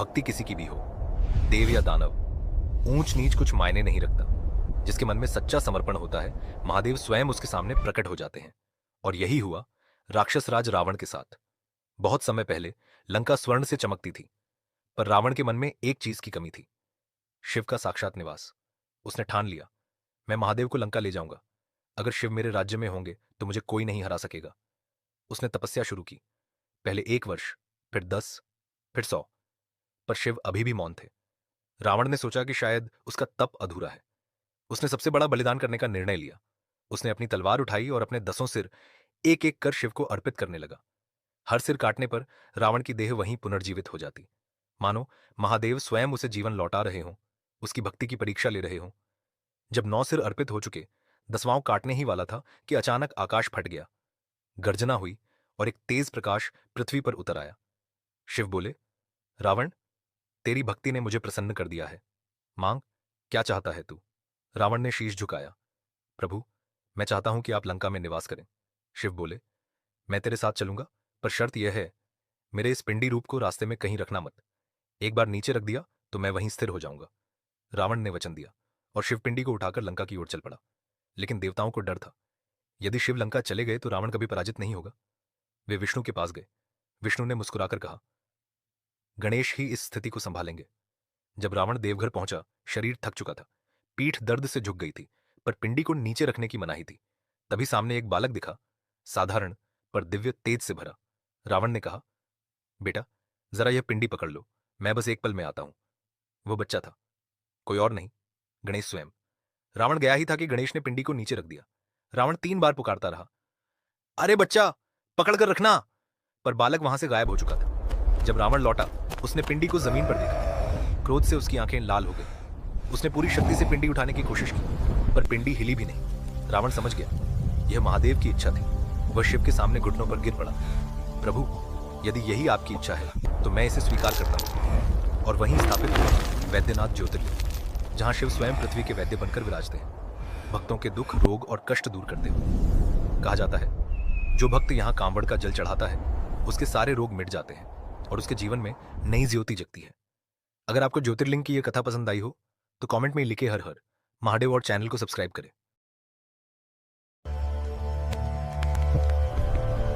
भक्ति किसी की भी हो, देव या दानव, ऊंच नीच कुछ मायने नहीं रखता। जिसके मन में सच्चा समर्पण होता है, महादेव स्वयं उसके सामने प्रकट हो जाते हैं। और यही हुआ राक्षस राज रावण के साथ। बहुत समय पहले लंका स्वर्ण से चमकती थी, पर रावण के मन में एक चीज की कमी थी, शिव का साक्षात निवास। उसने ठान लिया, मैं महादेव को लंका ले जाऊंगा। अगर शिव मेरे राज्य में होंगे तो मुझे कोई नहीं हरा सकेगा। उसने तपस्या शुरू की, पहले 1 वर्ष, फिर 10, फिर 100, पर शिव अभी भी मौन थे। रावण ने सोचा कि शायद उसका तप अधूरा है। उसने सबसे बड़ा बलिदान करने का निर्णय लिया। उसने अपनी तलवार उठाई और अपने 10 सिर एक एक कर शिव को अर्पित करने लगा। हर सिर काटने पर रावण की देह वहीं पुनर्जीवित हो जाती, मानो महादेव स्वयं उसे जीवन लौटा रहे हों, उसकी भक्ति की परीक्षा ले रहे हों। जब 9 सिर अर्पित हो चुके, 10वां काटने ही वाला था कि अचानक आकाश फट गया। गर्जना हुई और एक तेज प्रकाश पृथ्वी पर उतर आया। शिव बोले, रावण, तेरी भक्ति ने मुझे प्रसन्न कर दिया है। मांग, क्या चाहता है तू? रावण ने शीश झुकाया। प्रभु, मैं चाहता हूं कि आप लंका में निवास करें। शिव बोले, मैं तेरे साथ चलूंगा, पर शर्त यह है, मेरे इस पिंडी रूप को रास्ते में कहीं रखना मत। एक बार नीचे रख दिया तो मैं वहीं स्थिर हो जाऊंगा। रावण ने वचन दिया और शिवपिंडी को उठाकर लंका की ओर चल पड़ा। लेकिन देवताओं को डर था, यदि शिव लंका चले गए तो रावण कभी पराजित नहीं होगा। वे विष्णु के पास गए। विष्णु ने मुस्कुराकर कहा, गणेश ही इस स्थिति को संभालेंगे। जब रावण देवघर पहुंचा, शरीर थक चुका था, पीठ दर्द से झुक गई थी, पर पिंडी को नीचे रखने की मनाही थी। तभी सामने एक बालक दिखा, साधारण पर दिव्य तेज से भरा। रावण ने कहा, बेटा, जरा यह पिंडी पकड़ लो, मैं बस एक पल में आता हूं। वो बच्चा था, कोई और नहीं, गणेश स्वयं। रावण गया ही था कि गणेश ने पिंडी को नीचे रख दिया। रावण 3 बार पुकारता रहा, अरे बच्चा, पकड़कर रखना, पर बालक वहां से गायब हो चुका था। जब रावण लौटा, उसने पिंडी को जमीन पर देखा। क्रोध से उसकी आंखें लाल हो गई। उसने पूरी शक्ति से पिंडी उठाने की कोशिश की, पर पिंडी हिली भी नहीं। रावण समझ गया, यह महादेव की इच्छा थी। वह शिव के सामने घुटनों पर गिर पड़ा। प्रभु, यदि यही आपकी इच्छा है तो मैं इसे स्वीकार करता हूं। और वहीं स्थापित हुआ वैद्यनाथ ज्योतिर्लिंग, जहां शिव स्वयं पृथ्वी के वैद्य बनकर विराजते हैं, भक्तों के दुख, रोग और कष्ट दूर करते हुए। कहा जाता है, जो भक्त यहां कांवड़ का जल चढ़ाता है, उसके सारे रोग मिट जाते हैं और उसके जीवन में नई ज्योति जगती है। अगर आपको ज्योतिर्लिंग की यह कथा पसंद आई हो तो कमेंट में लिखे हर हर महादेव और चैनल को सब्सक्राइब करें।